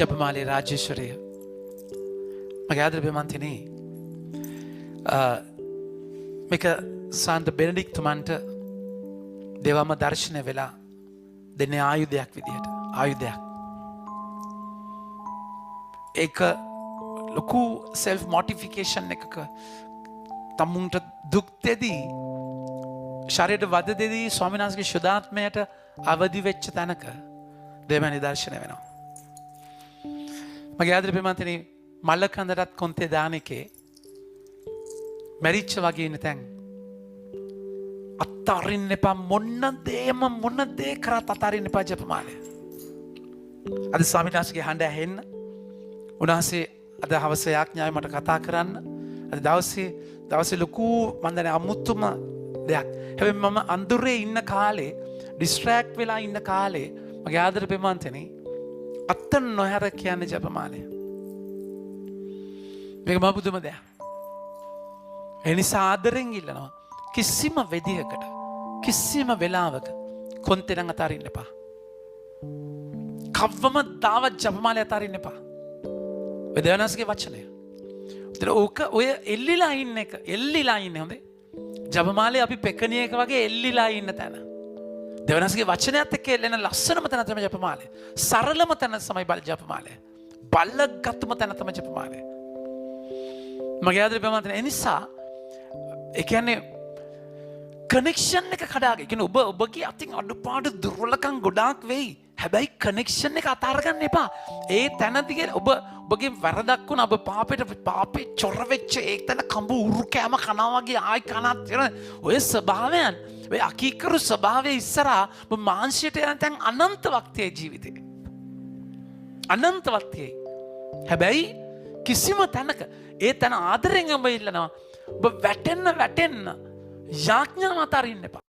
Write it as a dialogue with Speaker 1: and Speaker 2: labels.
Speaker 1: ජපමාලේ රාජේශ්වරය මගේ ආදරේ මන්තිනේ මේක සාන්ත බෙනඩික්ට් තුමන්ට දෙවම දර්ශනය වෙලා දෙන්නේ ආයුධයක් විදිහට ආයුධයක් ඒක ලොකු self mortification එකක තමුන්ට දුක් දෙදී ශරීරයට වද දෙදී ස්වාමීන් වහන්සේගේ සුදාත්මයට අවදි වෙච්ච තැනක දෙවන නිදර්ශනය වෙනවා. මගේ ආදරේ ප්‍රේමන්තනි මල්ල කන්දටත් කොන්තේ දාන එකේ මැරිච්ච වගේ ඉන්න තැන් අත්තරින්න එපා මොන දේ කරත් අතරින්න එපා ජපමාලය. අද ස්වාමීන් වහන්සේගේ හඬ ඇහෙන්න උන්වහන්සේ අද හවස යාඥාවේ මට කතා කරන්න අද දවසේ ලොකු මන් දන්නේ අමුතුම දෙයක්. හැබැයි මම අඳුරේ ඉන්න කාලේ ඩිස්ට්‍රැක්ට් වෙලා ඉන්න කාලේ මගේ ආදර ප්‍රේමන්තනි අත්ත නොහැර කියන්නේ ජපමාලය. මේක මම පුදුම දෙයක්. ඒ නිසා ආදරෙන් ඉල්ලනවා කිසිම වෙදිහකට කිසිම වෙලාවක කොන්තෙන් අතරින්න එපා. කවවම දාවත් ජපමාලය අතරින්න එපා. වෙදවනස්ගේ වචනය. ඕක ඔය එල්ලිලා ඉන්නේ හොඳේ. ජපමාලේ අපි පෙකණියක වගේ එල්ලිලා ඉන්න තැන. දෙවනස්ගේ වචනයත් එක්ක එල්ලෙන ලස්සනම තැන තමයි ජපමාලය. සරලම තැන තමයි ජපමාලය. බල්ලගත්තුම තැන තමයි ජපමාලය. මගේ ආදරේ ප්‍රේමන්තනි ඒ නිසා ඒ කියන්නේ කනෙක්ෂන් එක කඩාගෙන කියන්නේ ඔබගේ අතින් අඩුපාඩු දුර්වලකම් ගොඩාක් වෙයි. හැබැයි කනෙක්ෂන් එක අතාරගන්න එපා. ඒ තැනදී ඔබගේ වරදක් වුණා ඔබ පාපේ චොර වෙච්ච ඒ තැන කඹ උරු කෑම කනවා වගේ ආයි කනත් වෙන ඔය ස්වභාවයන් ඔය අකීකරු ස්වභාවය ඉස්සරහා ඔබ මාංශයට යන තැන් අනන්තවත් තියේ ජීවිතේ. අනන්තවත් තියේ. හැබැයි කිසිම තැනක ඒ තැන ආදරෙන් ඔබ ඉල්ලනවා ඔබ වැටෙන්න යාඥාව අතරින්න එපා.